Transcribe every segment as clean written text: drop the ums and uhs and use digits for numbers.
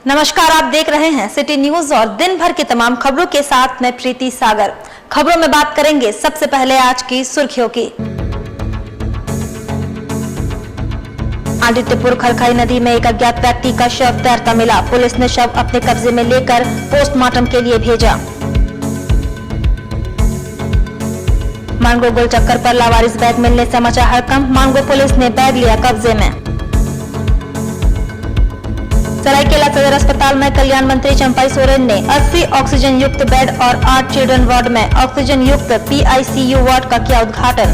नमस्कार, आप देख रहे हैं सिटी न्यूज और दिन भर की तमाम खबरों के साथ मैं प्रीति सागर। खबरों में बात करेंगे सबसे पहले आज की सुर्खियों की। आदित्यपुर खरखाई नदी में एक अज्ञात व्यक्ति का शव तैरता मिला। पुलिस ने शव अपने कब्जे में लेकर पोस्टमार्टम के लिए भेजा। मांगो गोल चक्कर पर लावारिस बैग मिलने से मचा हड़कंप। मांगो पुलिस ने बैग लिया कब्जे में। सरायकेला सदर अस्पताल में कल्याण मंत्री चंपाई सोरेन ने 80 ऑक्सीजन युक्त बेड और 8 चिल्ड्रन वार्ड में ऑक्सीजन युक्त PICU वार्ड का किया उद्घाटन।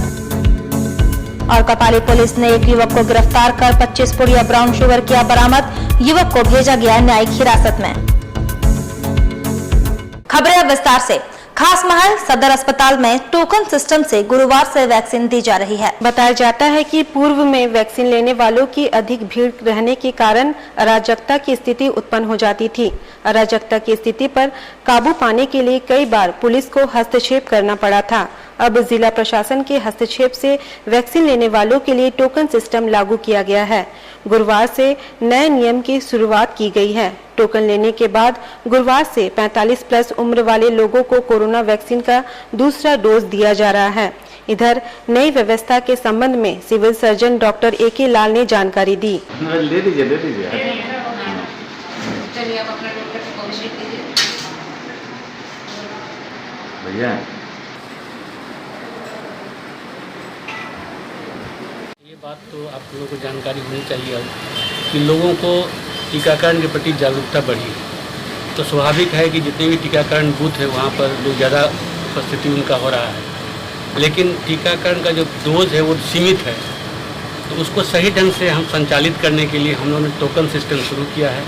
और कपाली पुलिस ने एक युवक को गिरफ्तार कर 25 पुड़िया ब्राउन शुगर किया बरामद। युवक को भेजा गया न्यायिक हिरासत में। खबरें विस्तार से। खास महल सदर अस्पताल में टोकन सिस्टम से गुरुवार से वैक्सीन दी जा रही है। बताया जाता है कि पूर्व में वैक्सीन लेने वालों की अधिक भीड़ रहने के कारण अराजकता की स्थिति उत्पन्न हो जाती थी। अराजकता की स्थिति पर काबू पाने के लिए कई बार पुलिस को हस्तक्षेप करना पड़ा था। अब जिला प्रशासन के हस्तक्षेप से वैक्सीन लेने वालों के लिए टोकन सिस्टम लागू किया गया है। गुरुवार से नए नियम की शुरुआत की गई है। टोकन लेने के बाद गुरुवार से 45 प्लस उम्र वाले लोगों को कोरोना वैक्सीन का दूसरा डोज दिया जा रहा है। इधर नई व्यवस्था के संबंध में सिविल सर्जन डॉक्टर AK लाल ने जानकारी दी। ले लीजिए। भैया ये बात तो आप लोगों को जानकारी होनी चाहिए अब कि लोगों को टीकाकरण के प्रति जागरूकता बढ़ी। तो स्वाभाविक है कि जितने भी टीकाकरण बूथ है वहाँ पर लोग ज़्यादा उपस्थिति उनका हो रहा है, लेकिन टीकाकरण का जो डोज है वो सीमित है। तो उसको सही ढंग से हम संचालित करने के लिए हम लोगों ने टोकन सिस्टम शुरू किया है,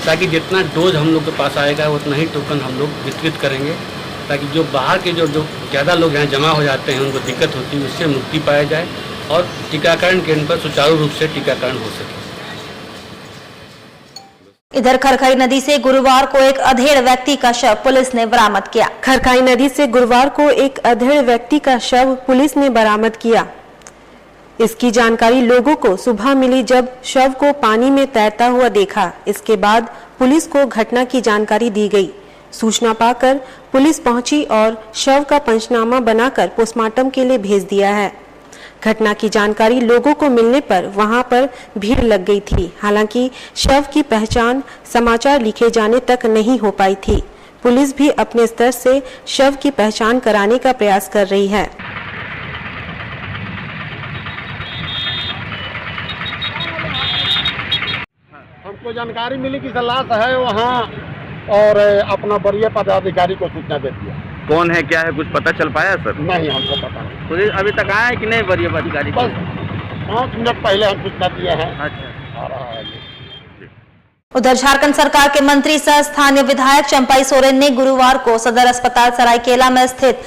ताकि जितना डोज हम लोग के पास आएगा उतना ही टोकन हम लोग वितरित करेंगे, ताकि जो बाहर के जो ज़्यादा लोग यहाँ जमा हो जाते हैं उनको दिक्कत होती है, उससे मुक्ति पाया जाए और टीकाकरण केंद्र पर सुचारू रूप से टीकाकरण हो सके। इधर खरखाई नदी से गुरुवार को एक अधेड़ व्यक्ति का शव पुलिस ने बरामद किया। खरखाई नदी से गुरुवार को एक अधेड़ व्यक्ति का शव पुलिस ने बरामद किया। इसकी जानकारी लोगों को सुबह मिली जब शव को पानी में तैरता हुआ देखा। इसके बाद पुलिस को घटना की जानकारी दी गई। सूचना पाकर पुलिस पहुंची और शव का पंचनामा बनाकर पोस्टमार्टम के लिए भेज दिया है। घटना की जानकारी लोगों को मिलने पर वहां पर भीड़ लग गई थी। हालांकि शव की पहचान समाचार लिखे जाने तक नहीं हो पाई थी। पुलिस भी अपने स्तर से शव की पहचान कराने का प्रयास कर रही है। हमको जानकारी मिली कि लाश है वहाँ और अपना वरीय पदाधिकारी को सूचना दे दिया। कौन है, क्या है, कुछ पता चल पाया सर? नहीं, हमको पता नहीं। पुलिस अभी तक आया है कि नहीं वरीय अधिकारी? बस 5 मिनट पहले हम सूचना दिए हैं। अच्छा, आ रहा है। उधर झारखंड सरकार के मंत्री सह स्थानीय विधायक चंपाई सोरेन ने गुरुवार को सदर अस्पताल सरायकेला में स्थित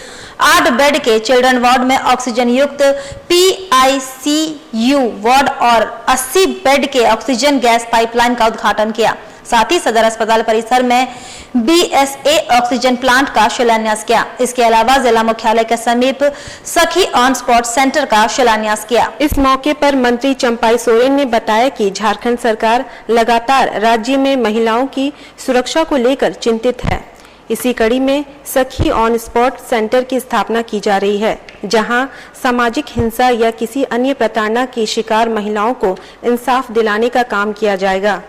8 बेड के चिल्ड्रन वार्ड में ऑक्सीजन युक्त PICU वार्ड और 80 बेड के ऑक्सीजन गैस पाइपलाइन का उद्घाटन किया। साथ ही सदर अस्पताल परिसर में BSA ऑक्सीजन प्लांट का शिलान्यास किया। इसके अलावा जिला मुख्यालय के समीप सखी ऑन स्पॉट सेंटर का शिलान्यास किया। इस मौके पर मंत्री चंपाई सोरेन ने बताया कि झारखंड सरकार लगातार राज्य में महिलाओं की सुरक्षा को लेकर चिंतित है। इसी कड़ी में सखी ऑन स्पॉट सेंटर की स्थापना की जा रही है, जहां सामाजिक हिंसा या किसी अन्य प्रताड़ना की शिकार महिलाओं को इंसाफ दिलाने का काम किया जाएगा।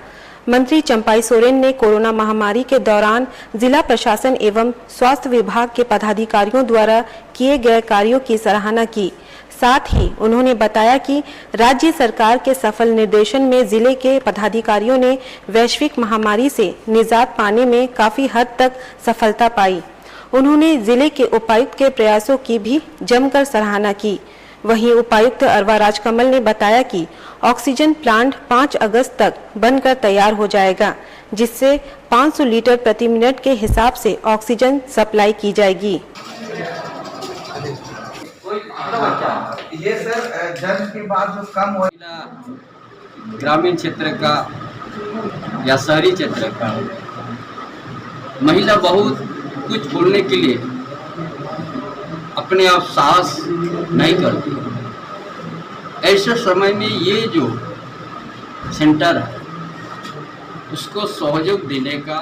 मंत्री चंपाई सोरेन ने कोरोना महामारी के दौरान जिला प्रशासन एवं स्वास्थ्य विभाग के पदाधिकारियों द्वारा किए गए कार्यों की सराहना की। साथ ही उन्होंने बताया कि राज्य सरकार के सफल निर्देशन में जिले के पदाधिकारियों ने वैश्विक महामारी से निजात पाने में काफी हद तक सफलता पाई। उन्होंने जिले के उपायुक्त के प्रयासों की भी जमकर सराहना की। वहीं उपायुक्त अरवा राजकमल ने बताया कि ऑक्सीजन प्लांट 5 अगस्त तक बनकर तैयार हो जाएगा, जिससे 500 लीटर प्रति मिनट के हिसाब से ऑक्सीजन सप्लाई की जाएगी। ये सर जन्म के बाद जो कम हो ग्रामीण क्षेत्र का या शहरी क्षेत्र का महिला बहुत कुछ बोलने के लिए अपने आप साहस नहीं करती। ऐसे समय में ये जो सेंटर है उसको सहयोग देने का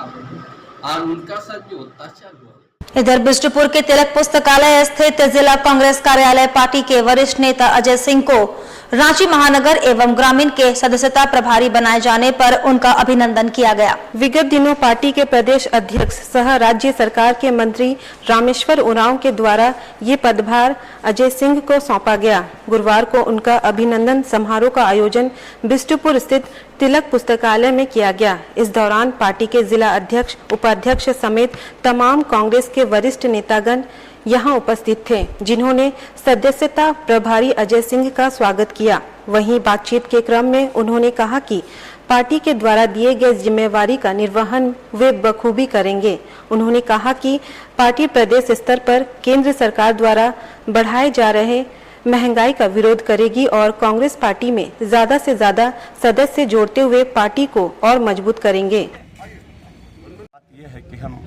और उनका साथ जो अत्याचार हुआ। इधर बिष्टुपुर के तिलक पुस्तकालय स्थित जिला कांग्रेस कार्यालय पार्टी के वरिष्ठ नेता अजय सिंह को रांची महानगर एवं ग्रामीण के सदस्यता प्रभारी बनाए जाने पर उनका अभिनंदन किया गया। विगत दिनों पार्टी के प्रदेश अध्यक्ष सह राज्य सरकार के मंत्री रामेश्वर उरांव के द्वारा ये पदभार अजय सिंह को सौंपा गया। गुरुवार को उनका अभिनंदन समारोह का आयोजन बिष्टुपुर स्थित तिलक पुस्तकालय में किया गया। इस दौरान पार्टी के जिला अध्यक्ष, उपाध्यक्ष समेत तमाम कांग्रेस के वरिष्ठ नेतागण यहां उपस्थित थे, जिन्होंने सदस्यता प्रभारी अजय सिंह का स्वागत किया। वहीं बातचीत के क्रम में उन्होंने कहा कि पार्टी के द्वारा दिए गए जिम्मेवारी का निर्वहन वे बखूबी करेंगे। उन्होंने कहा कि पार्टी प्रदेश स्तर पर केंद्र सरकार द्वारा बढ़ाए जा रहे महंगाई का विरोध करेगी और कांग्रेस पार्टी में ज्यादा से ज्यादा सदस्य जोड़ते हुए पार्टी को और मजबूत करेंगे। बात यह है कि हम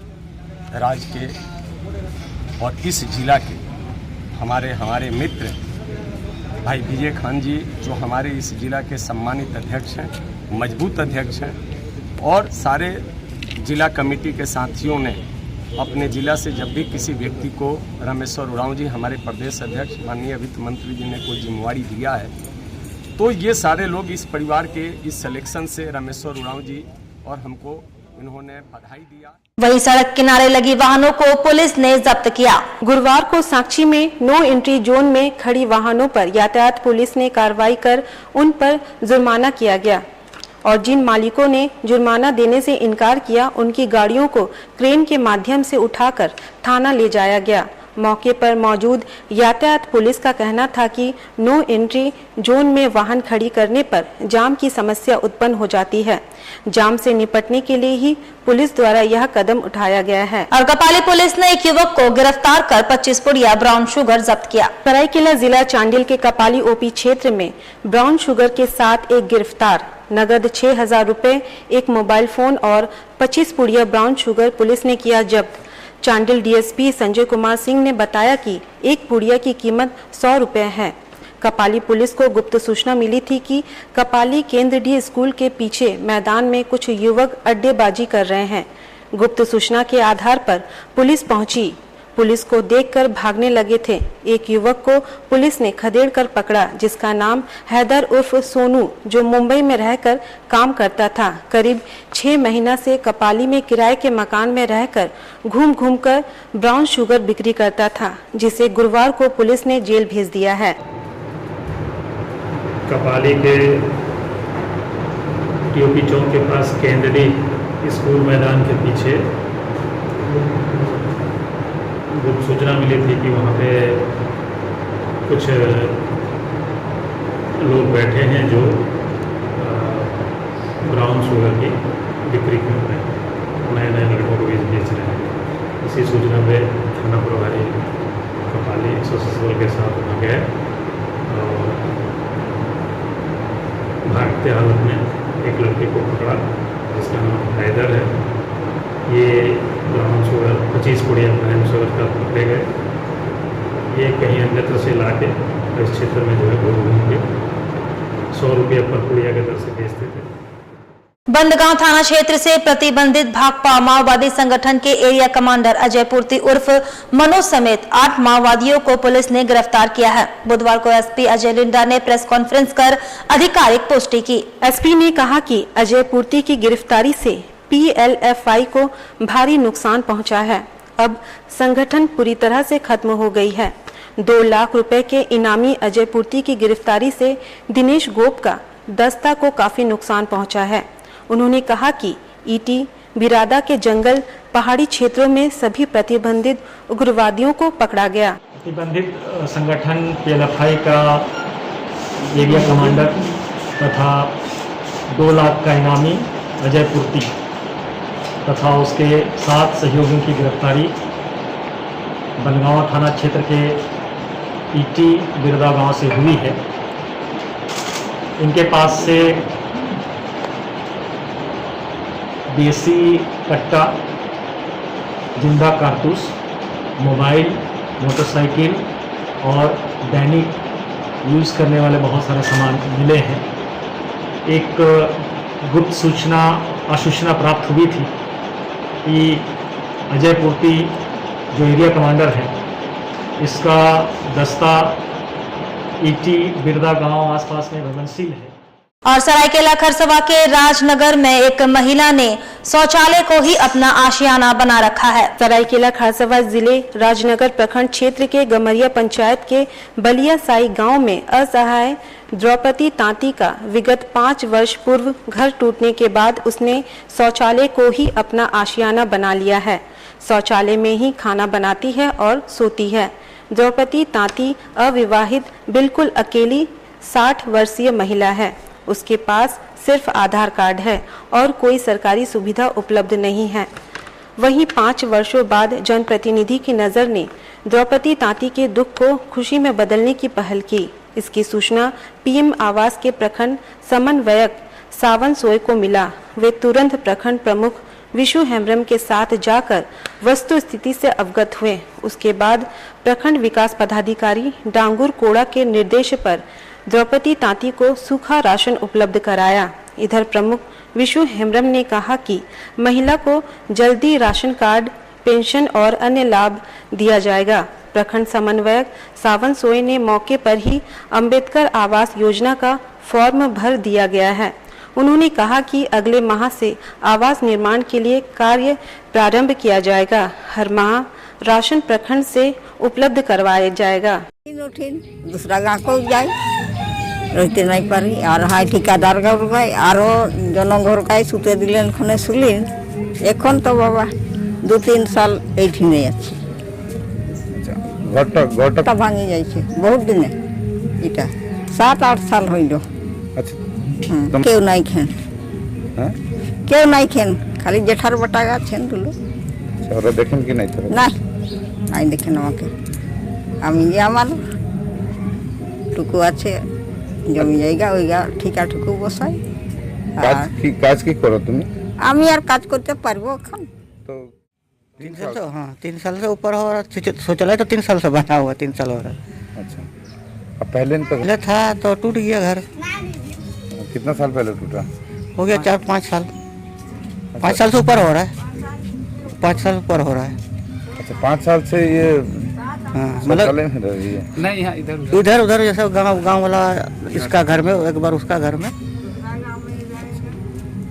राज्य के और इस जिला के हमारे मित्र भाई विजय खान जी, जो हमारे इस जिला के सम्मानित अध्यक्ष हैं, मजबूत अध्यक्ष हैं, और सारे जिला कमेटी के साथियों ने अपने जिला से जब भी किसी व्यक्ति को, रामेश्वर उरांव जी हमारे प्रदेश अध्यक्ष, माननीय वित्त मंत्री जी ने कोई जिम्मेवारी दिया है, तो ये सारे लोग इस परिवार के इस सिलेक्शन से रामेश्वर उरांव जी और हमको इन्होंने बधाई दिया। वहीं सड़क किनारे लगी वाहनों को पुलिस ने जब्त किया। गुरुवार को साक्षी में नो एंट्री जोन में खड़ी वाहनों पर यातायात पुलिस ने कार्रवाई कर उन पर जुर्माना किया गया और जिन मालिकों ने जुर्माना देने से इनकार किया, उनकी गाड़ियों को क्रेन के माध्यम से उठाकर थाना ले जाया गया। मौके पर मौजूद यातायात पुलिस का कहना था कि नो एंट्री जोन में वाहन खड़ी करने पर जाम की समस्या उत्पन्न हो जाती है। जाम से निपटने के लिए ही पुलिस द्वारा यह कदम उठाया गया है। और कपाली पुलिस ने एक युवक को गिरफ्तार कर 25 पुड़िया ब्राउन शुगर जब्त किया। सरायकेला जिला चांडिल के कपाली ओपी क्षेत्र में ब्राउन शुगर के साथ एक गिरफ्तार, नगद 6,000 रुपए, एक मोबाइल फोन और 25 पुड़िया ब्राउन शुगर पुलिस ने किया जब्त। चांडिल डीएसपी संजय कुमार सिंह ने बताया कि एक पुड़िया की कीमत 100 रुपए है। कपाली पुलिस को गुप्त सूचना मिली थी कि कपाली केंद्रीय स्कूल के पीछे मैदान में कुछ युवक अड्डेबाजी कर रहे हैं। गुप्त सूचना के आधार पर पुलिस पहुंची। पुलिस को देखकर भागने लगे थे। एक युवक को पुलिस ने खदेड़ कर पकड़ा, जिसका नाम हैदर उर्फ सोनू, जो मुंबई में रहकर काम करता था। करीब 6 महीना से कपाली में किराए के मकान में रहकर घूम कर ब्राउन शुगर बिक्री करता था, जिसे गुरुवार को पुलिस ने जेल भेज दिया है। कपाली के टीओपी चौक के पास केंद्रीय स्कूल मैदान के पीछे गुप्त सूचना मिली थी कि वहाँ पे कुछ लोग बैठे हैं जो ब्राउन शुगर की बिक्री कर रहे हैं, नए लड़कों को बेच रहे हैं। इसी सूचना पे थाना प्रभारी कपाली सशस्त्र बल के साथ वहाँ गए और भागते हालत में एक लड़के को पकड़ा, जिसका नाम हैदर है। ये ब्राउन शुगर 25 पुड़िया ब्राउन शुगर का पकड़े गए। ये कहीं अन्यत्र से ला के इस क्षेत्र में जो है घूम के 100 रुपये पर पुड़िया के दर से बेचते थे। बंदगांव थाना क्षेत्र से प्रतिबंधित भाकपा माओवादी संगठन के एरिया कमांडर अजय पूर्ति उर्फ मनोज समेत 8 माओवादियों को पुलिस ने गिरफ्तार किया है। बुधवार को एसपी अजय लिंडा ने प्रेस कॉन्फ्रेंस कर आधिकारिक पुष्टि की। एसपी ने कहा कि अजय पूर्ति की गिरफ्तारी से पीएलएफआई को भारी नुकसान पहुंचा है। अब संगठन पूरी तरह से खत्म हो गई है। 2 लाख रुपए के इनामी अजय पूर्ति की गिरफ्तारी से दिनेश गोप का दस्ता को काफी नुकसान पहुंचा है। उन्होंने कहा कि ईटी, बिरादा के जंगल, पहाड़ी क्षेत्रों में सभी प्रतिबंधित उग्रवादियों को पकड़ा गया। प्रतिबंधित संगठन पीएलएफआई का एरिया कमांडर तथा 2 लाख का इनामी अजय पूर्ति तथा उसके 7 सहयोगियों की गिरफ्तारी बनगांव थाना क्षेत्र के ईटी बिरदा गांव से हुई है। इनके पास से देसी कट्टा, जिंदा कारतूस, मोबाइल, मोटरसाइकिल और दैनिक यूज़ करने वाले बहुत सारे सामान मिले हैं। एक गुप्त सूचना आश्वासना प्राप्त हुई थी कि अजय पूर्ति जो एरिया कमांडर है, इसका दस्ता ईटी बिरदा गांव आसपास में गगनशील है। और सरायकेला खरसवा के राजनगर में एक महिला ने शौचालय को ही अपना आशियाना बना रखा है। सरायकेला खरसवा जिले राजनगर प्रखंड क्षेत्र के गमरिया पंचायत के बलिया साई गांव में असहाय द्रौपदी तांती का विगत 5 वर्ष पूर्व घर टूटने के बाद उसने शौचालय को ही अपना आशियाना बना लिया है। शौचालय में ही खाना बनाती है और सोती है। द्रौपदी तांती अविवाहित बिल्कुल अकेली 60 वर्षीय महिला है। उसके पास सिर्फ आधार कार्ड है और कोई सरकारी सुविधा उपलब्ध नहीं है। वहीं 5 वर्षों बाद जनप्रतिनिधि की नज़र ने द्रौपदी तांती के दुख को खुशी में बदलने की पहल की। इसकी सूचना पीएम आवास के प्रखंड समन्वयक सावन सोय को मिला। वे तुरंत प्रखंड प्रमुख विशु हेम्ब्रम के साथ जाकर वस्तु स्थिति से अवगत हुए। उसके बाद प्रखंड विकास पदाधिकारी डांगुर कोड़ा के निर्देश पर द्रौपदी तांती को सूखा राशन उपलब्ध कराया। इधर प्रमुख विशु हेम्ब्रम ने कहा कि महिला को जल्दी राशन कार्ड, पेंशन और अन्य लाभ दिया जाएगा। प्रखंड समन्वयक सावन सोय ने मौके पर ही अंबेडकर आवास योजना का फॉर्म भर दिया गया है। उन्होंने कहा कि अगले माह से आवास निर्माण के लिए कार्य प्रारंभ किया जाएगा। हर माह राशन प्रखंड से उपलब्ध करवाया जाएगा। दूसरा गाँव को जाए रहते नहीं पारी और हाई ठिकादार घर गए और जनघर का सुते दिलेन खने सुलिन एखन तो बाबा 2-3 साल एठी नहीं अच्छे घरटा भांगी जाइए बहुत दिन इटा 7-8 साल होइलो। अच्छा क्यों नहीं खेन क्यों नहीं खेन खाली जेठार बटागा छेन दुलो और देखें कि नहीं नहीं देखें আমাকে আমি আমার টুকু আছে জমি জায়গা ওইগা ঠিকা টুকু বসাই কাজ কি করো তুমি? আমি আর কাজ করতে পারবো এখন तो 3 साल तो हाँ 3 साल से ऊपर हो रहा शौचालय तो 3 साल से बना हुआ 3 साल हो रहा। अच्छा अब पहले था तो टूट गया घर। कितना साल पहले टूटा? हो गया 4-5 साल। 5 साल से ऊपर हो रहा है 5 साल ऊपर हो रहा है। अच्छा 5 साल से ये मतलब नहीं यहाँ इधर उधर जैसे गांव वाला इसका घर में एक बार उसका घर में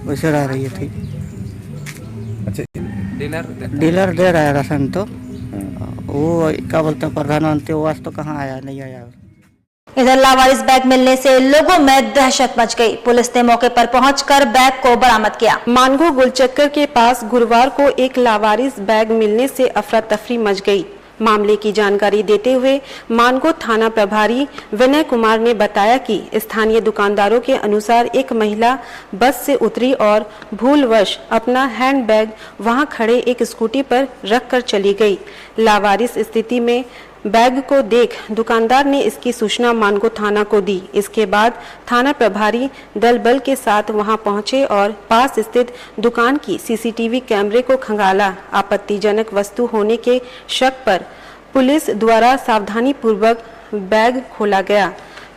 वैसे रह रही थी। अच्छा डीलर दे रहा है राशन तो वो क्या बोलते हैं प्रधानमंत्री आवास तो कहाँ आया नहीं आया। इधर लावारिस बैग मिलने से लोगों में दहशत मच गई। पुलिस ने मौके पर पहुंचकर बैग को बरामद किया। मानगो गुलचक्कर के पास गुरुवार को एक लावारिस बैग मिलने से अफरा तफरी मच गई। मामले की जानकारी देते हुए मानगो थाना प्रभारी विनय कुमार ने बताया कि स्थानीय दुकानदारों के अनुसार एक महिला बस से उतरी और भूलवश अपना हैंडबैग वहां खड़े एक स्कूटी पर रखकर चली गई। लावारिस स्थिति में बैग को देख दुकानदार ने इसकी सूचना मानगो थाना को दी। इसके बाद थाना प्रभारी दल बल के साथ वहां पहुंचे और पास स्थित दुकान की सीसीटीवी कैमरे को खंगाला। आपत्तिजनक वस्तु होने के शक पर पुलिस द्वारा सावधानी पूर्वक बैग खोला गया।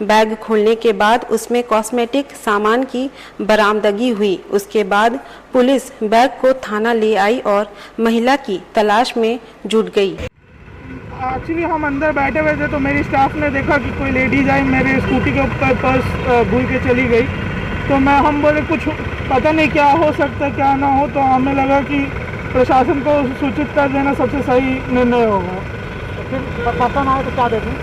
बैग खोलने के बाद उसमें कॉस्मेटिक सामान की बरामदगी हुई। उसके बाद पुलिस बैग को थाना ले आई और महिला की तलाश में जुट गई। एक्चुअली हम अंदर बैठे हुए थे तो मेरी स्टाफ ने देखा कि कोई लेडीज आई मेरे स्कूटी के ऊपर पर्स भूल के चली गई। तो हम बोले कुछ पता नहीं क्या हो सकता क्या ना हो, तो हमें लगा कि प्रशासन को सूचित कर देना सबसे सही निर्णय होगा। फिर पता ना हो तो क्या देखें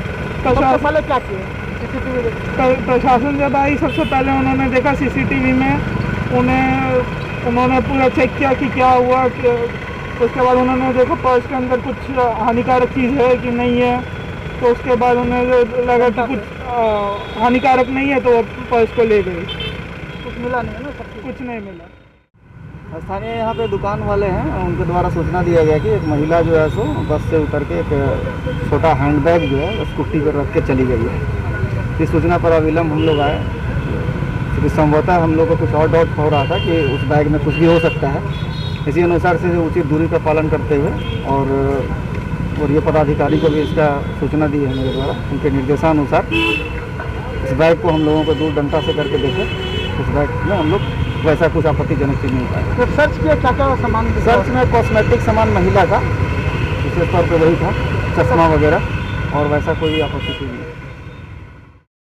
प्रशासन पहले क्या किया सीसीटीवी प्रशासन जब आई सबसे पहले उन्होंने देखा सीसीटीवी में उन्होंने पूरा चेक किया कि क्या हुआ। उसके बाद उन्होंने देखा पर्स के अंदर कुछ हानिकारक चीज़ है कि नहीं है। तो उसके बाद उन्हें लगा कि कुछ हानिकारक नहीं है तो वो पर्स को ले गए। कुछ मिला नहीं है ना, कुछ नहीं मिला। स्थानीय यहाँ पे दुकान वाले हैं उनके द्वारा सूचना दिया गया कि एक महिला जो है सो बस से उतर के एक छोटा हैंडबैग जो है स्कूटी पर रख के चली गई है। इस सूचना पर अविलंब हम लोग आए क्योंकि संभवतः हम लोग को कुछ और डाउट हो रहा था कि उस बैग में कुछ भी हो सकता है। इसी अनुसार से उचित दूरी का पालन करते हुए और वरीय पदाधिकारी को भी इसका सूचना दी है मेरे द्वारा। उनके निर्देशानुसार इस बैग को हम लोगों को दूर डंडा से करके देखे। उस बैग में हम लोग वैसा कुछ आपत्तिजनक चीज़ नहीं पाया। तो सर्च किया क्या क्या सामान? सर्च में कॉस्मेटिक सामान महिला का विशेष तौर पर वही था, चश्मा वगैरह, और वैसा कोई आपत्ति चीज़ नहीं।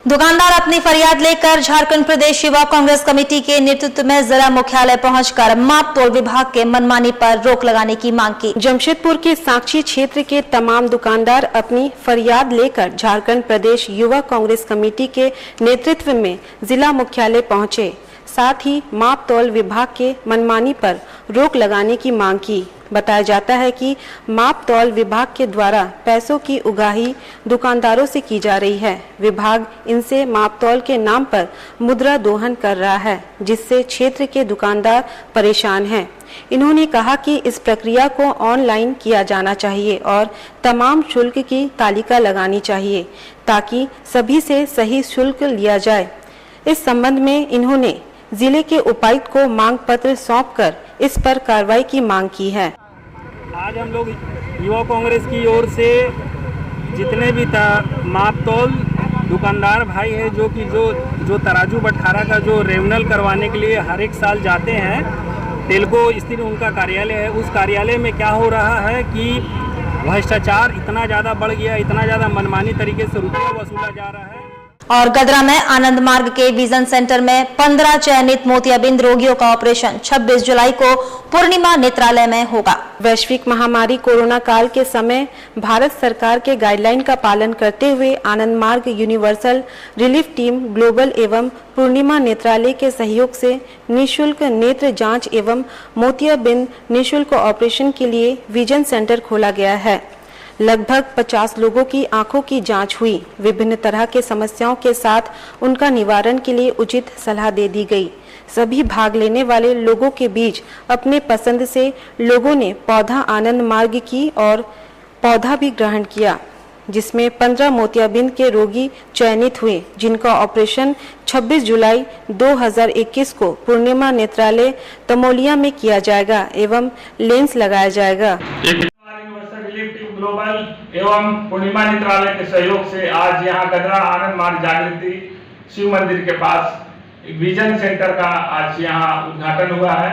दुकानदार अपनी फरियाद लेकर झारखंड प्रदेश युवा कांग्रेस कमेटी के नेतृत्व में जिला मुख्यालय पहुंचकर माप तोल विभाग के मनमानी पर रोक लगाने की मांग की। जमशेदपुर के साक्षी क्षेत्र के तमाम दुकानदार अपनी फरियाद लेकर झारखंड प्रदेश युवा कांग्रेस कमेटी के नेतृत्व में जिला मुख्यालय पहुंचे, साथ ही माप तोल विभाग के मनमानी पर रोक लगाने की मांग की। बताया जाता है कि माप तौल विभाग के द्वारा पैसों की उगाही दुकानदारों से की जा रही है। विभाग इनसे माप तौल के नाम पर मुद्रा दोहन कर रहा है, जिससे क्षेत्र के दुकानदार परेशान हैं। इन्होंने कहा कि इस प्रक्रिया को ऑनलाइन किया जाना चाहिए और तमाम शुल्क की तालिका लगानी चाहिए ताकि सभी से सही शुल्क लिया जाए। इस संबंध में इन्होंने जिले के उपायुक्त को मांग पत्र सौंपकर इस पर कार्रवाई की मांग की है। आज हम लोग युवा कांग्रेस की ओर से जितने भी माप तौल दुकानदार भाई है जो तराजू बटखारा का जो रेवनल करवाने के लिए हर एक साल जाते हैं, तेलको स्थित उनका कार्यालय है, उस कार्यालय में क्या हो रहा है कि भ्रष्टाचार इतना ज़्यादा बढ़ गया, इतना ज़्यादा मनमानी तरीके से रुपया वसूला जा रहा है। और गदरा में आनंद मार्ग के विजन सेंटर में 15 चयनित मोतियाबिंद रोगियों का ऑपरेशन 26 जुलाई को पूर्णिमा नेत्रालय में होगा। वैश्विक महामारी कोरोना काल के समय भारत सरकार के गाइडलाइन का पालन करते हुए आनंद मार्ग यूनिवर्सल रिलीफ टीम ग्लोबल एवं पूर्णिमा नेत्रालय के सहयोग से निःशुल्क नेत्र जांच एवं मोतियाबिंद निःशुल्क ऑपरेशन के लिए विजन सेंटर खोला गया है। लगभग 50 लोगों की आंखों की जांच हुई। विभिन्न तरह के समस्याओं के साथ उनका निवारण के लिए उचित सलाह दे दी गई। सभी भाग लेने वाले लोगों के बीच अपने पसंद से लोगों ने पौधा आनंद मार्ग की और पौधा भी ग्रहण किया, जिसमें 15 मोतियाबिंद के रोगी चयनित हुए, जिनका ऑपरेशन 26 जुलाई 2021 को पूर्णिमा नेत्रालय तमोलिया में किया जाएगा एवं लेंस लगाया जाएगा। ग्लोबल एवं पूर्णिमा नेत्रालय के सहयोग से आज यहाँ गदरा आनंद मार्ग जागृति शिव मंदिर के पास विजन सेंटर का आज यहाँ उद्घाटन हुआ है।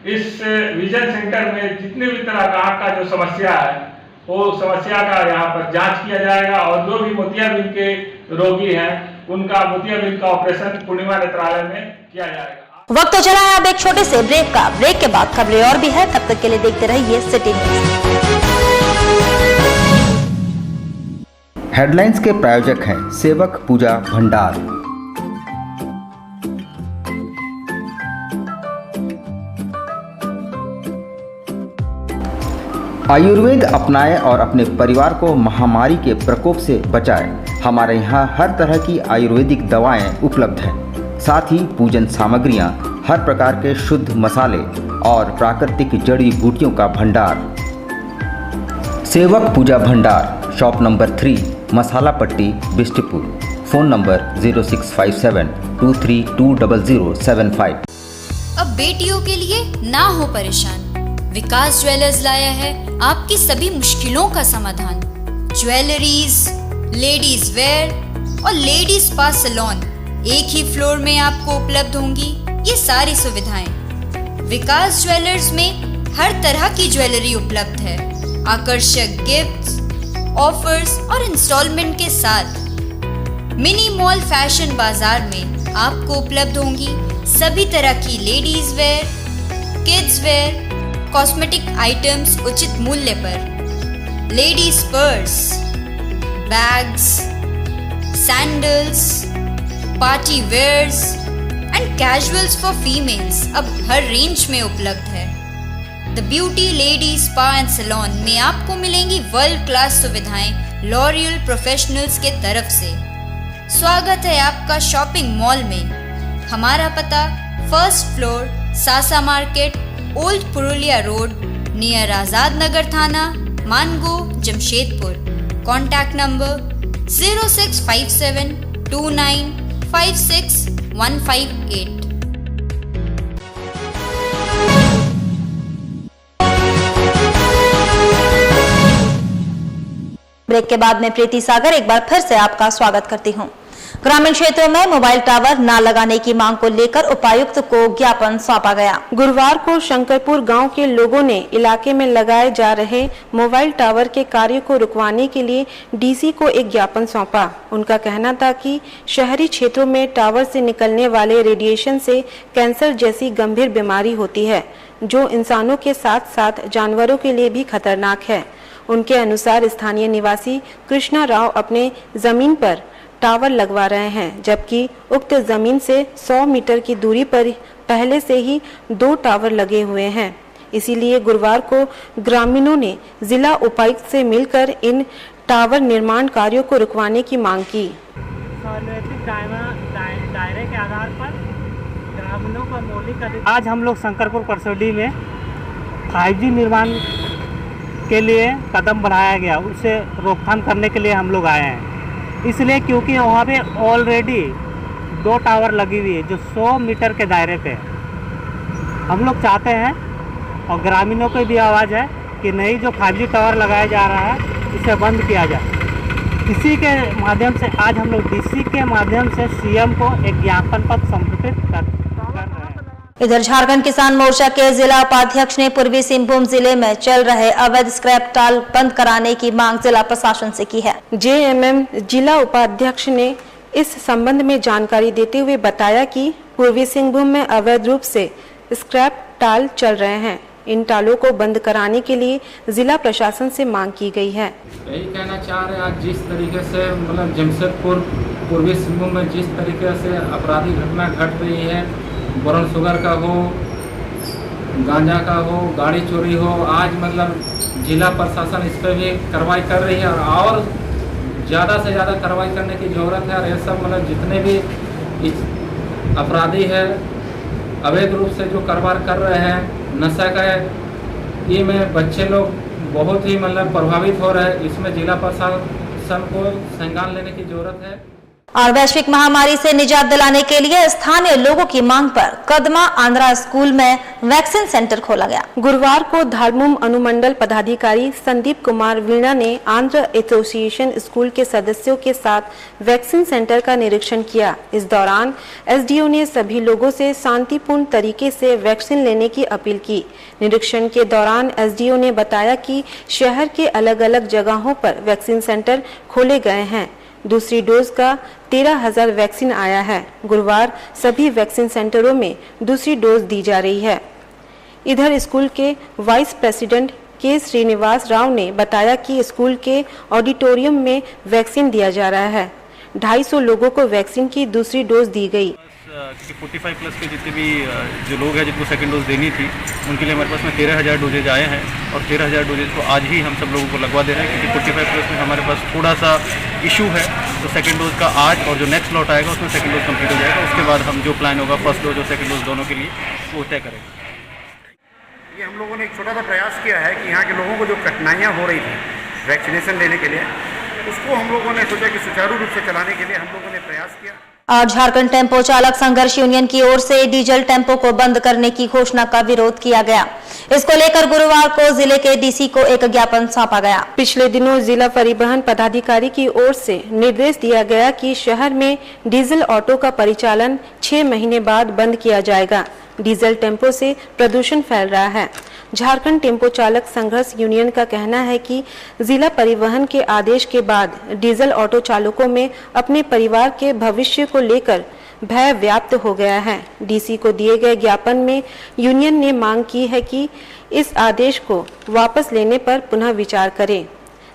इस विजन सेंटर में जितने भी तरह का आँख का जो समस्या है वो समस्या का यहाँ पर जांच किया जाएगा और जो भी मोतियाबिंद के रोगी हैं उनका मोतियाबिंद का ऑपरेशन पूर्णिमा नेत्रालय में किया जाएगा। वक्त तो चला है अब एक छोटे से ब्रेक का। ब्रेक के बाद खबरें और भी है, तब तक के लिए देखते रहिए सिटी न्यूज़। हेडलाइंस के प्रायोजक हैं सेवक पूजा भंडार। आयुर्वेद अपनाएं और अपने परिवार को महामारी के प्रकोप से बचाएं। हमारे यहाँ हर तरह की आयुर्वेदिक दवाएं उपलब्ध हैं, साथ ही पूजन सामग्रियां, हर प्रकार के शुद्ध मसाले और प्राकृतिक जड़ी बूटियों का भंडार। सेवक पूजा भंडार, शॉप नंबर 3, मसाला पट्टी, बिष्टपुर। Phone number 065723200075। अब बेटियों के लिए ना हो परेशान, विकास ज्वेलर्स लाया है आपकी सभी मुश्किलों का समाधान। ज्वेलरीज, लेडीज वेयर और लेडीज स्पा सैलून एक ही फ्लोर में आपको उपलब्ध होंगी ये सारी सुविधाएं। विकास ज्वेलर्स में हर तरह की ज्वेलरी उपलब्ध है। आकर्षक गिफ्ट्स, ऑफर्स और इंस्टॉलमेंट के साथ मिनी मॉल फैशन बाजार में आपको उपलब्ध होंगी सभी तरह की ladies wear, kids wear, cosmetic items उचित मूल्य पर। Ladies purse, bags, sandals, party wears and casuals for females अब हर रेंज में उपलब्ध है। The beauty lady spa and salon में आपको मिलेंगी वर्ल्ड क्लास सुविधाएं लॉरियल प्रोफेशनल्स के तरफ से। स्वागत है आपका शॉपिंग मॉल में। हमारा पता 1st floor, Sasa market, old Purulia road, near Azad Nagar थाना, Mango, Jamshedpur. Contact number 0657 2956 158। Break के बाद मैं प्रीति सागर एक बार फिर से आपका स्वागत करती हूं। ग्रामीण क्षेत्रों में मोबाइल टावर न लगाने की मांग को लेकर उपायुक्त को ज्ञापन सौंपा गया। गुरुवार को शंकरपुर गांव के लोगों ने इलाके में लगाए जा रहे मोबाइल टावर के कार्य को रुकवाने के लिए डीसी को एक ज्ञापन सौंपा। उनका कहना था कि शहरी क्षेत्रों में टावर से निकलने वाले रेडिएशन से कैंसर जैसी गंभीर बीमारी होती है, जो इंसानों के साथ साथ जानवरों के लिए भी खतरनाक है। उनके अनुसार स्थानीय निवासी कृष्णा राव अपने जमीन पर टावर लगवा रहे हैं, जबकि उक्त जमीन से 100 मीटर की दूरी पर पहले से ही 2 टावर लगे हुए हैं। इसीलिए गुरुवार को ग्रामीणों ने जिला उपायुक्त से मिलकर इन टावर निर्माण कार्यों को रुकवाने की मांग की। दायरे के आधार पर ग्रामीणों का मौलिक आज हम लोग शंकरपुर परसोडी में 5G निर्माण के लिए कदम बढ़ाया गया, उससे रोकथाम करने के लिए हम लोग आए हैं। इसलिए क्योंकि वहाँ पे ऑलरेडी 2 टावर लगी हुई है जो 100 मीटर के दायरे पे है। हम लोग चाहते हैं और ग्रामीणों की भी आवाज़ है कि नहीं, जो 5G टावर लगाया जा रहा है इसे बंद किया जाए। इसी के माध्यम से आज हम लोग डीसी के माध्यम से सीएम को एक ज्ञापन पत्र समर्पित कर रहे हैं। इधर झारखंड किसान मोर्चा के जिला उपाध्यक्ष ने पूर्वी सिंहभूम जिले में चल रहे अवैध स्क्रैप टाल बंद कराने की मांग जिला प्रशासन से की है। जेएमएम जिला उपाध्यक्ष ने इस संबंध में जानकारी देते हुए बताया कि पूर्वी सिंहभूम में अवैध रूप से स्क्रैप टाल चल रहे हैं। इन टालों को बंद कराने के लिए जिला प्रशासन से मांग की गई है। यही कहना चाह रहे हैं, आज जिस तरीके से मतलब जमशेदपुर पूर्वी सिंहभूम में जिस तरीके से अपराधी घटना घट रही है, ब्राउन शुगर का हो, गांजा का हो, गाड़ी चोरी हो, आज मतलब जिला प्रशासन इस पर भी कार्रवाई कर रही है और ज़्यादा से ज़्यादा कार्रवाई करने की ज़रूरत है। और ये सब मतलब जितने भी अपराधी है अवैध रूप से जो कारोबार कर रहे हैं, नशा का ये में बच्चे लोग बहुत ही मतलब प्रभावित हो रहे हैं। इसमें जिला प्रशासन को संज्ञान लेने की जरूरत है। और वैश्विक महामारी से निजात दिलाने के लिए स्थानीय लोगों की मांग पर कदमा आंध्रा स्कूल में वैक्सीन सेंटर खोला गया। गुरुवार को धारमुम अनुमंडल पदाधिकारी संदीप कुमार वीणा ने आंध्र एसोसिएशन स्कूल के सदस्यों के साथ वैक्सीन सेंटर का निरीक्षण किया। इस दौरान एसडीओ ने सभी लोगों से शांतिपूर्ण तरीके से वैक्सीन लेने की अपील की। निरीक्षण के दौरान एसडीओ ने बताया कि शहर के अलग अलग जगहों पर वैक्सीन सेंटर खोले गए हैं। दूसरी डोज का 13,000 वैक्सीन आया है। गुरुवार सभी वैक्सीन सेंटरों में दूसरी डोज दी जा रही है। इधर स्कूल के वाइस प्रेसिडेंट के श्रीनिवास राव ने बताया कि स्कूल के ऑडिटोरियम में वैक्सीन दिया जा रहा है। 250 लोगों को वैक्सीन की दूसरी डोज दी गई। 45 प्लस के जितने भी जो लोग हैं जिनको सेकंड डोज देनी थी, उनके लिए हमारे पास में 13,000 डोजेज आए हैं और 13,000 डोजेज को आज ही हम सब लोगों को लगवा दे रहे हैं, क्योंकि 45 प्लस में हमारे पास थोड़ा सा इशू है। तो सेकंड डोज का आज और जो नेक्स्ट लॉट आएगा उसमें सेकंड डोज कंप्लीट हो जाएगा। उसके बाद हम जो प्लान होगा फर्स्ट डोज और सेकंड डोज दोनों के लिए वो तय करेंगे। ये हम लोगों ने एक छोटा सा प्रयास किया है कि यहाँ के लोगों को जो कठिनाइयाँ हो रही थी वैक्सीनेशन लेने के लिए, उसको हम लोगों ने सोचा कि सुचारू रूप से चलाने के लिए हम लोगों ने प्रयास किया। और झारखंड टेम्पो चालक संघर्ष यूनियन की ओर से डीजल टेम्पो को बंद करने की घोषणा का विरोध किया गया। इसको लेकर गुरुवार को जिले के डीसी को एक ज्ञापन सौंपा गया। पिछले दिनों जिला परिवहन पदाधिकारी की ओर से निर्देश दिया गया कि शहर में डीजल ऑटो का परिचालन 6 महीने बाद बंद किया जाएगा। डीजल टेम्पो से प्रदूषण फैल रहा है। झारखंड टेम्पो चालक संघर्ष यूनियन का कहना है कि जिला परिवहन के आदेश के बाद डीजल ऑटो चालकों में अपने परिवार के भविष्य को लेकर भय व्याप्त हो गया है। डीसी को दिए गए ज्ञापन में यूनियन ने मांग की है कि इस आदेश को वापस लेने पर पुनः विचार करें।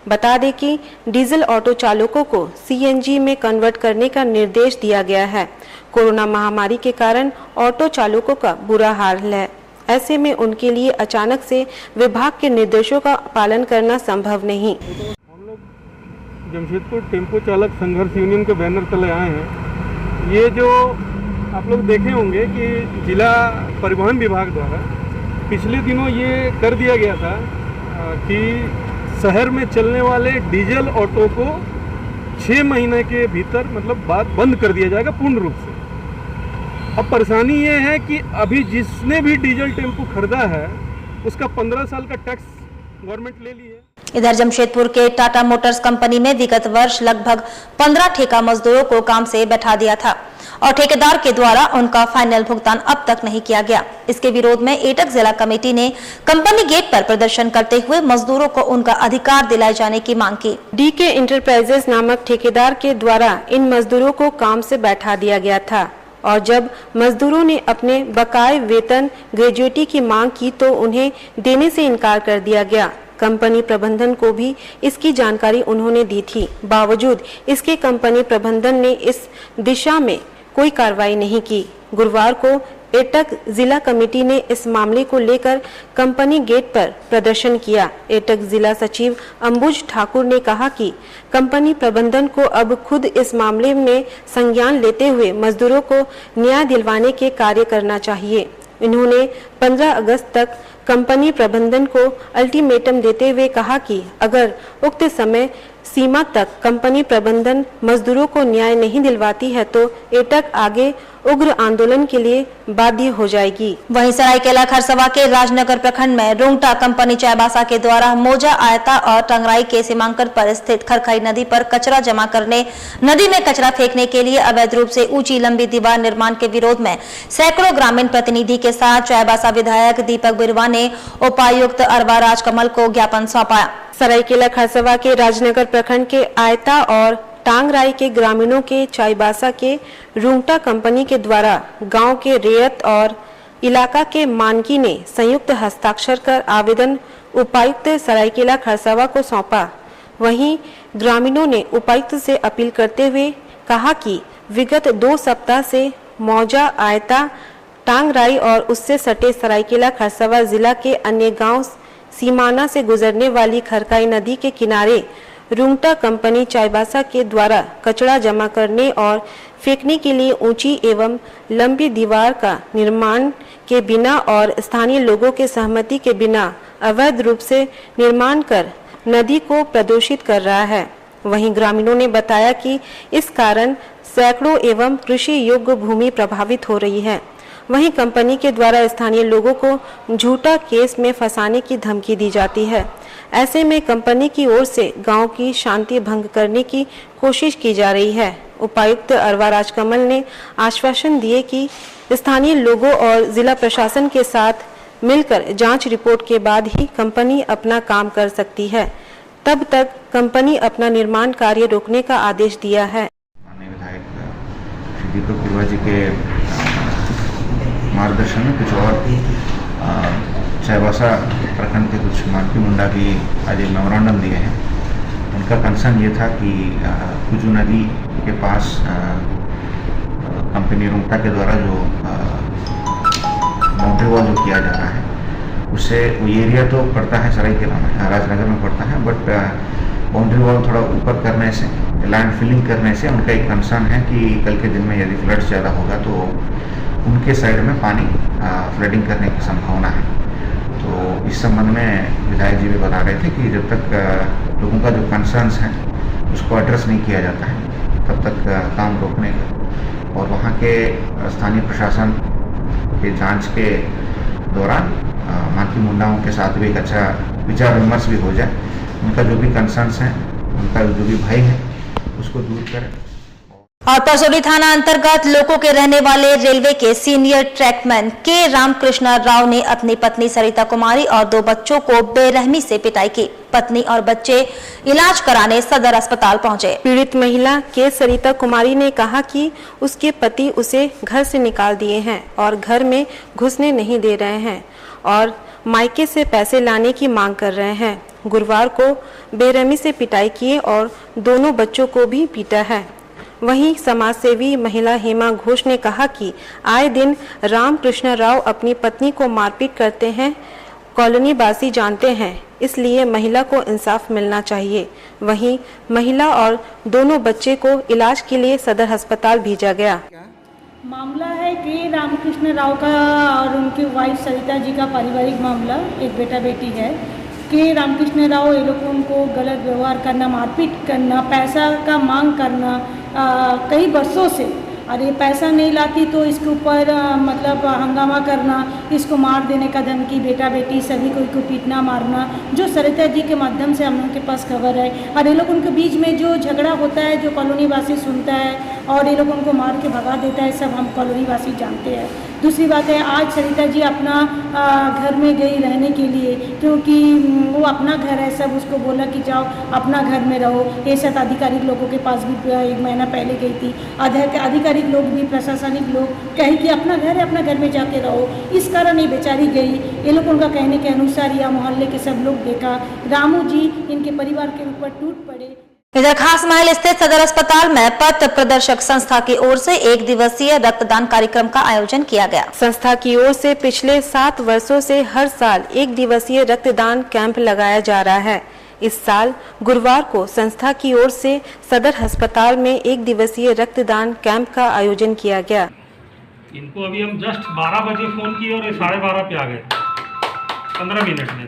बता दें कि डीजल ऑटो चालकों को सीएनजी में कन्वर्ट करने का निर्देश दिया गया है। कोरोना महामारी के कारण ऑटो चालकों का बुरा हाल है। ऐसे में उनके लिए अचानक से विभाग के निर्देशों का पालन करना संभव नहीं। हम लोग जमशेदपुर टेम्पो चालक संघर्ष यूनियन के बैनर तले आए हैं। ये जो आप लोग देखे होंगे कि जिला परिवहन विभाग द्वारा पिछले दिनों ये कर दिया गया था कि शहर में चलने वाले डीजल ऑटो को 6 महीने के भीतर मतलब बाद बंद कर दिया जाएगा पूर्ण रूप से। अब परेशानी ये है कि अभी जिसने भी डीजल टेम्पो खरीदा है उसका 15 साल का टैक्स गवर्नमेंट ले ली है। इधर जमशेदपुर के टाटा मोटर्स कंपनी में विगत वर्ष लगभग 15 ठेका मजदूरों को काम से बैठा दिया था और ठेकेदार के द्वारा उनका फाइनल भुगतान अब तक नहीं किया गया। इसके विरोध में एटक जिला कमेटी ने कंपनी गेट पर प्रदर्शन करते हुए मजदूरों को उनका अधिकार दिलाए जाने की मांग की। डीके इंटरप्राइजेस नामक ठेकेदार के द्वारा इन मजदूरों को काम से बैठा दिया गया था और जब मजदूरों ने अपने बकाये वेतन ग्रेजुएटी की मांग की तो उन्हें देने से इनकार कर दिया गया। कंपनी प्रबंधन को भी इसकी जानकारी उन्होंने दी थी, बावजूद इसके कंपनी प्रबंधन ने इस दिशा में कोई कार्रवाई नहीं की। गुरुवार को एटक जिला कमेटी ने इस मामले को लेकर कंपनी गेट पर प्रदर्शन किया। एटक जिला सचिव अंबुज ठाकुर ने कहा कि कंपनी प्रबंधन को अब खुद इस मामले में संज्ञान लेते हुए मजदूरों को न्याय दिलवाने के कार्य करना चाहिए। इन्होंने 15 अगस्त तक कंपनी प्रबंधन को अल्टीमेटम देते हुए कहा कि अगर उक्त समय सीमा तक कंपनी प्रबंधन मजदूरों को न्याय नहीं दिलवाती है तो एटक आगे उग्र आंदोलन के लिए बाध्य हो जाएगी। वहीं सरायकेला खरसवा के राजनगर प्रखंड में रुंगटा कंपनी चाईबासा के द्वारा मोजा, आयता और टंगराई के सीमांकन पर स्थित खरखई नदी पर कचरा जमा करने, नदी में कचरा फेंकने के लिए अवैध रूप से ऊंची लंबी दीवार निर्माण के विरोध में सैकड़ों ग्रामीण प्रतिनिधि के साथ चाईबासा विधायक दीपक बिरवा ने उपायुक्त अरवा राजकमल को ज्ञापन सौंपा। सरायकेला खरसवा के राजनगर प्रखंड के आयता और टांगराई के ग्रामीणों के चाईबासा के रुंगटा कंपनी के द्वारा गांव के रेयत और इलाका के मानकी ने संयुक्त हस्ताक्षर कर आवेदन उपायुक्त सरायकेला खरसवा को सौंपा। वहीं ग्रामीणों ने उपायुक्त से अपील करते हुए कहा कि विगत 2 सप्ताह से मौजा, आयता, टांगराई और उससे सटे सरायकेला खरसवा जिला के अन्य गांव सीमाना से गुजरने वाली खरखई नदी के किनारे रुंगटा कंपनी चाईबासा के द्वारा कचरा जमा करने और फेंकने के लिए ऊंची एवं लंबी दीवार का निर्माण के बिना और स्थानीय लोगों के सहमति के बिना अवैध रूप से निर्माण कर नदी को प्रदूषित कर रहा है। वहीं ग्रामीणों ने बताया कि इस कारण सैकड़ों एवं कृषि योग्य भूमि प्रभावित हो रही है। वहीं कंपनी के द्वारा स्थानीय लोगों को झूठा केस में फंसाने की धमकी दी जाती है। ऐसे में कंपनी की ओर से गांव की शांति भंग करने की कोशिश की जा रही है। उपायुक्त अरवा राजकमल ने आश्वासन दिए कि स्थानीय लोगों और जिला प्रशासन के साथ मिलकर जांच रिपोर्ट के बाद ही कंपनी अपना काम कर सकती है। तब तक कंपनी अपना निर्माण कार्य रोकने का आदेश दिया है। दीपक बिरवा जी के मार्गदर्शन में कुछ और चाईबासा प्रखंड के कुछ मानकी मुंडा भी आज एक मेमोरेंडम दिए हैं। उनका कंसर्न ये था कि कुजू नदी के पास कंपनी रुंगटा के द्वारा जो बाउंड्री वॉल जो किया जा रहा है उससे वो एरिया तो पड़ता है सरायकेला में, राजनगर में पड़ता है, बट बाउंड्री वॉल थोड़ा ऊपर करने से, लैंड फिलिंग करने से उनका एक कंसर्न है कि कल के दिन में यदि फ्लड्स ज़्यादा होगा तो उनके साइड में पानी फ्लडिंग करने की संभावना है। तो इस संबंध में विधायक जी भी बता रहे थे कि जब तक लोगों का जो कंसर्न्स हैं उसको एड्रेस नहीं किया जाता है तब तक काम रोकने का और वहाँ के स्थानीय प्रशासन के जांच के दौरान मानकी मुंडाओं के साथ भी एक अच्छा विचार विमर्श भी हो जाए, उनका जो भी कंसर्न्स हैं, उनका जो भी भय है उसको दूर करें। और परसौली थाना अंतर्गत लोको के रहने वाले रेलवे के सीनियर ट्रैकमैन के रामकृष्ण राव ने अपनी पत्नी सरिता कुमारी और 2 बच्चों को बेरहमी से पिटाई की। पत्नी और बच्चे इलाज कराने सदर अस्पताल पहुंचे। पीड़ित महिला के सरिता कुमारी ने कहा कि उसके पति उसे घर से निकाल दिए हैं और घर में घुसने नहीं दे रहे हैं और मायके से पैसे लाने की मांग कर रहे हैं। गुरुवार को बेरहमी से पिटाई किए और दोनों बच्चों को भी पीटा है। वहीं समाजसेवी महिला हेमा घोष ने कहा कि आए दिन रामकृष्ण राव अपनी पत्नी को मारपीट करते हैं, कॉलोनी वासी जानते हैं, इसलिए महिला को इंसाफ मिलना चाहिए। वहीं महिला और दोनों बच्चे को इलाज के लिए सदर अस्पताल भेजा गया। मामला है कि रामकृष्ण राव का और उनकी वाइफ सरिता जी का पारिवारिक मामला, एक बेटा बेटी है कि रामकृष्ण राव ये लोगों को गलत व्यवहार करना, मारपीट करना, पैसा का मांग करना कई वर्षों से और ये पैसा नहीं लाती तो इसके ऊपर मतलब हंगामा करना, इसको मार देने का धमकी, बेटा बेटी सभी को पीटना मारना, जो सरिता जी के माध्यम से हम लोगों के पास खबर है। और ये लोग उनके बीच में जो झगड़ा होता है, जो कॉलोनी वासी सुनता है और ये लोग उनको मार के भगा देता है, सब हम कॉलोनी वासी जानते हैं। दूसरी बात है, आज सरिता जी अपना घर में गई रहने के लिए, क्योंकि वो अपना घर है, सब उसको बोला कि जाओ अपना घर में रहो। ये सब आधिकारिक लोगों के पास भी 1 महीना पहले गई थी। आधिकारिक लोग भी, प्रशासनिक लोग कहे कि अपना घर है, अपना घर में जाके रहो। इस कारण ये बेचारी गई। ये लोग उनका कहने के अनुसार या मोहल्ले के सब लोग देखा, रामू जी इनके परिवार के ऊपर टूट पड़े। इधर खास महल स्थित सदर अस्पताल में पथ प्रदर्शक संस्था की ओर से 1 दिवसीय रक्तदान कार्यक्रम का आयोजन किया गया। संस्था की ओर से पिछले 7 वर्षों से हर साल 1 दिवसीय रक्तदान कैंप लगाया जा रहा है। इस साल गुरुवार को संस्था की ओर से सदर अस्पताल में 1 दिवसीय रक्तदान कैंप का आयोजन किया गया। इनको अभी हम जस्ट 12 बजे फोन किए और ये 12:30 पे आ गए, 15 मिनट में।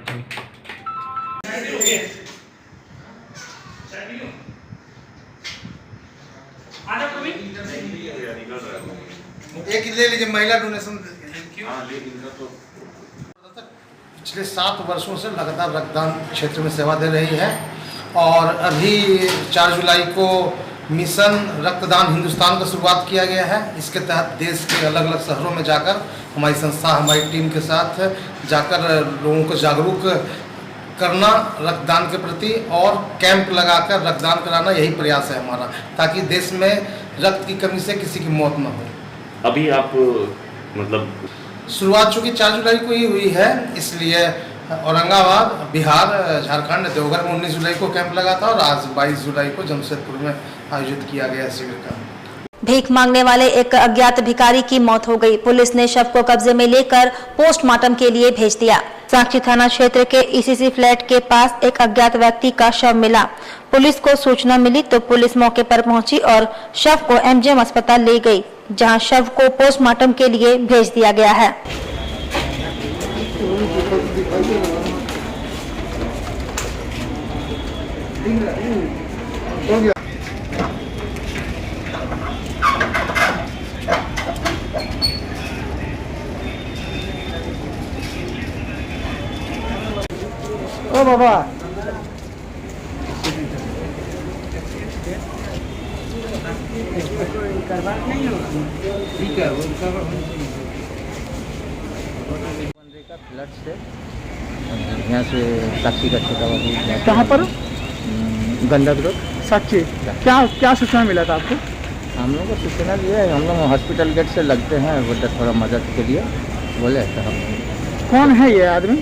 एक ले लीजिए, महिला डोनेशन। पिछले 7 वर्षों से लगातार रक्तदान क्षेत्र में सेवा दे रही है और अभी 4 जुलाई को मिशन रक्तदान हिंदुस्तान का शुरुआत किया गया है। इसके तहत देश के अलग अलग शहरों में जाकर हमारी संस्था, हमारी टीम के साथ जाकर लोगों को जागरूक करना रक्तदान के प्रति और कैंप लगाकर रक्तदान कराना, यही प्रयास है हमारा, ताकि देश में रक्त की कमी से किसी की मौत न हो। अभी आप मतलब शुरुआत चूँकि 4 जुलाई को ही हुई है, इसलिए औरंगाबाद, बिहार, झारखंड, देवघर में 19 जुलाई को कैंप लगा था और आज 22 जुलाई को जमशेदपुर में आयोजित किया गया शिविर का। भीख मांगने वाले एक अज्ञात भिखारी की मौत हो गई। पुलिस ने शव को कब्जे में लेकर पोस्टमार्टम के लिए भेज दिया। साक्षी थाना क्षेत्र के ईसीसी फ्लैट के पास एक अज्ञात व्यक्ति का शव मिला। पुलिस को सूचना मिली तो पुलिस मौके पर पहुंची और शव को एमजीएम अस्पताल ले गई, जहां शव को पोस्टमार्टम के लिए भेज दिया गया है। ओ बाबा, ठीक है, फ्लड से यहाँ से साक्षी का छोटा बाबू। कहाँ पर? गंडक रोड। साक्षी, क्या सूचना मिला था आपको? हम लोग को सूचना दिया है, हम लोग हॉस्पिटल गेट से लगते हैं, बोलते थोड़ा मदद के लिए बोले तो हम। कौन है ये आदमी?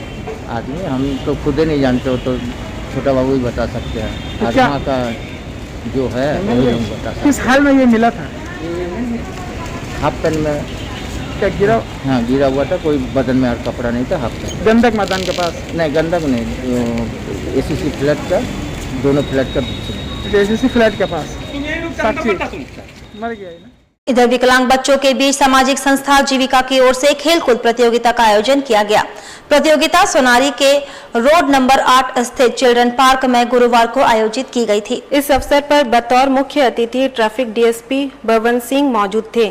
हम तो खुद ही नहीं जानते हो, तो छोटा बाबू ही बता सकते हैं। तो आत्मा का जो है वही हम बता सकते हैं। किस हाल में ये मिला था? हाफ पैंट में। क्या गिरा? हाँ, गिरा हुआ था, कोई बदन में और कपड़ा नहीं था। Half pant. गंडक मैदान के पास? नहीं, गंडक नहीं, एसीसी फ्लैट का, दोनों फ्लैट का बीच। एसीसी फ्लैट के पास साक्षी मर गया है ना। इधर विकलांग बच्चों के बीच सामाजिक संस्था जीविका की ओर से खेलकूद प्रतियोगिता का आयोजन किया गया। प्रतियोगिता सोनारी के रोड नंबर 8 स्थित चिल्ड्रन पार्क में गुरुवार को आयोजित की गई थी। इस अवसर पर बतौर मुख्य अतिथि ट्रैफिक डीएसपी बबन सिंह मौजूद थे।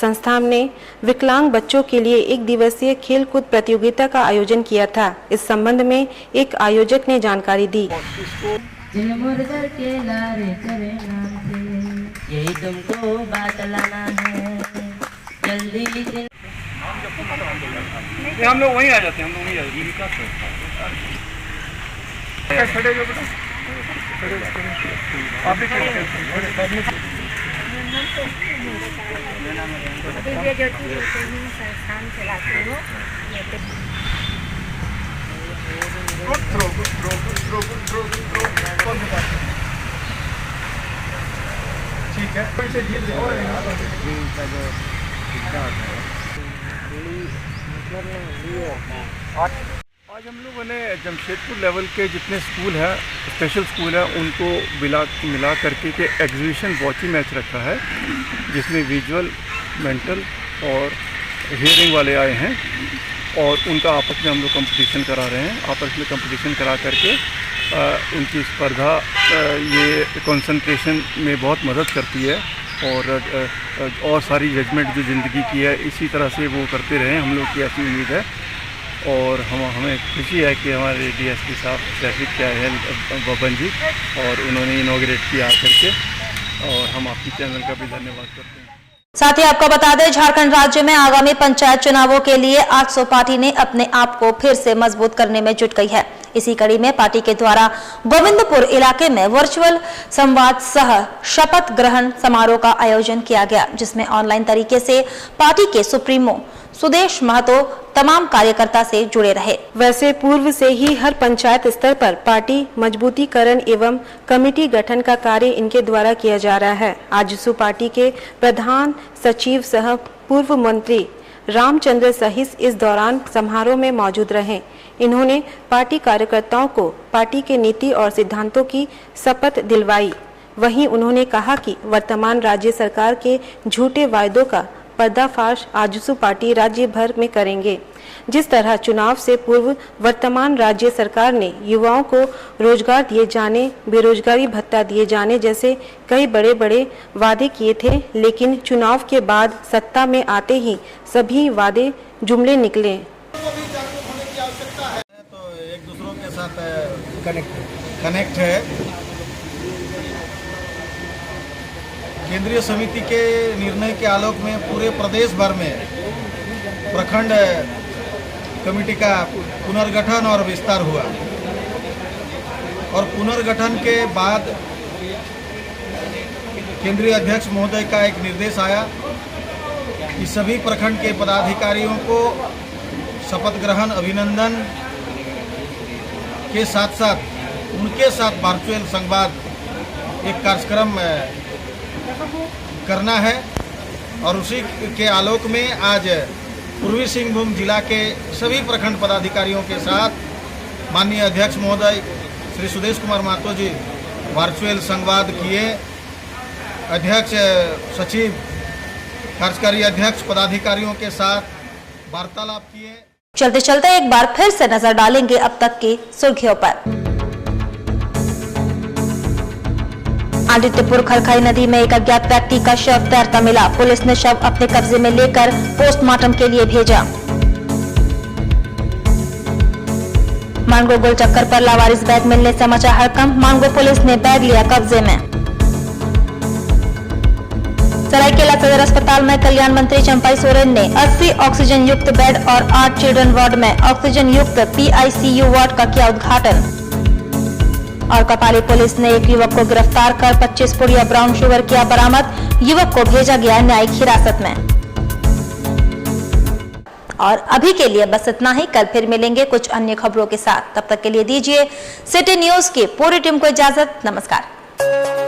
संस्था ने विकलांग बच्चों के लिए 1 दिवसीय खेलकूद प्रतियोगिता का आयोजन किया था। इस संबंध में एक आयोजक ने जानकारी दी। यही तुमको बात लाना है जल्दी से। हम लोग वहीं आ जाते हैं, हम लोग वहीं आ जाते ठीक है, आज हम लोगों ने जमशेदपुर लेवल के जितने स्कूल हैं, स्पेशल स्कूल हैं, उनको मिला करके के एग्जीबिशन बॉची मैच रखा है, जिसमें विजुअल, मेंटल और हियरिंग वाले आए हैं और उनका आपस में हम लोग कंपटीशन करा रहे हैं। आपस में कंपटीशन करा करके उनकी स्पर्धा ये कंसंट्रेशन में बहुत मदद करती है और सारी जजमेंट जो ज़िंदगी की है इसी तरह से वो करते रहें, हम लोग की ऐसी उम्मीद है। और हमें खुशी है कि हमारे डीएसपी साहब ट्रैफिक के आए हैं बबन जी, और उन्होंने इनॉग्रेट किया आकर के, और हम आपकी चैनल का भी धन्यवाद करते हैं। साथ ही आपको बता दें, झारखंड राज्य में आगामी पंचायत चुनावों के लिए आजसू पार्टी ने अपने आप को फिर से मजबूत करने में जुट गई है। इसी कड़ी में पार्टी के द्वारा गोविंदपुर इलाके में वर्चुअल संवाद सह शपथ ग्रहण समारोह का आयोजन किया गया, जिसमें ऑनलाइन तरीके से पार्टी के सुप्रीमो सुदेश महतो तमाम कार्यकर्ता से जुड़े रहे। वैसे पूर्व से ही हर पंचायत स्तर पर पार्टी मजबूतीकरण एवं कमेटी गठन का कार्य इनके द्वारा किया जा रहा है। आजसू पार्टी के प्रधान सचिव सह पूर्व मंत्री रामचंद्र सहित इस दौरान समारोह में मौजूद रहे। इन्होंने पार्टी कार्यकर्ताओं को पार्टी के नीति और सिद्धांतों की शपथ दिलवाई। वहीं उन्होंने कहा कि वर्तमान राज्य सरकार के झूठे वायदों का पर्दाफाश आजसू पार्टी राज्य भर में करेंगे। जिस तरह चुनाव से पूर्व वर्तमान राज्य सरकार ने युवाओं को रोजगार दिए जाने, बेरोजगारी भत्ता दिए जाने जैसे कई बड़े बड़े वादे किए थे, लेकिन चुनाव के बाद सत्ता में आते ही सभी वादे जुमले निकले। तो एक दूसरों के साथ कनेक्ट है। केंद्रीय समिति के निर्णय के आलोक में पूरे प्रदेश भर में प्रखंड कमेटी का पुनर्गठन और विस्तार हुआ, और पुनर्गठन के बाद केंद्रीय अध्यक्ष महोदय का एक निर्देश आया कि सभी प्रखंड के पदाधिकारियों को शपथ ग्रहण अभिनंदन के साथ साथ उनके साथ वर्चुअल संवाद एक कार्यक्रम करना है। और उसी के आलोक में आज पूर्वी सिंहभूम जिला के सभी प्रखंड पदाधिकारियों के साथ माननीय अध्यक्ष महोदय श्री सुदेश कुमार महतो जी वर्चुअल संवाद किए। अध्यक्ष सचिव कार्यकारी अध्यक्ष पदाधिकारियों के साथ वार्तालाप किए। चलते चलते एक बार फिर से नजर डालेंगे अब तक की सुर्खियों पर। आदित्यपुर खरखाई नदी में एक अज्ञात व्यक्ति का शव तैरता मिला। पुलिस ने शव अपने कब्जे में लेकर पोस्टमार्टम के लिए भेजा। मानगो गोल चक्कर पर लावारिस बैग मिलने से मचा हड़कंप। मानगो पुलिस ने बैग लिया कब्जे में। सरायकेला सदर अस्पताल में कल्याण मंत्री चंपाई सोरेन ने 80 ऑक्सीजन युक्त बेड और 8 चिल्ड्रन वार्ड में ऑक्सीजन युक्त PICU वार्ड का किया उद्घाटन। और कपाली पुलिस ने एक युवक को गिरफ्तार कर 25 पुड़िया ब्राउन शुगर किया बरामद। युवक को भेजा गया न्यायिक हिरासत में। और अभी के लिए बस इतना ही। कल फिर मिलेंगे कुछ अन्य खबरों के साथ। तब तक के लिए दीजिए सिटी न्यूज की पूरी टीम को इजाजत। नमस्कार।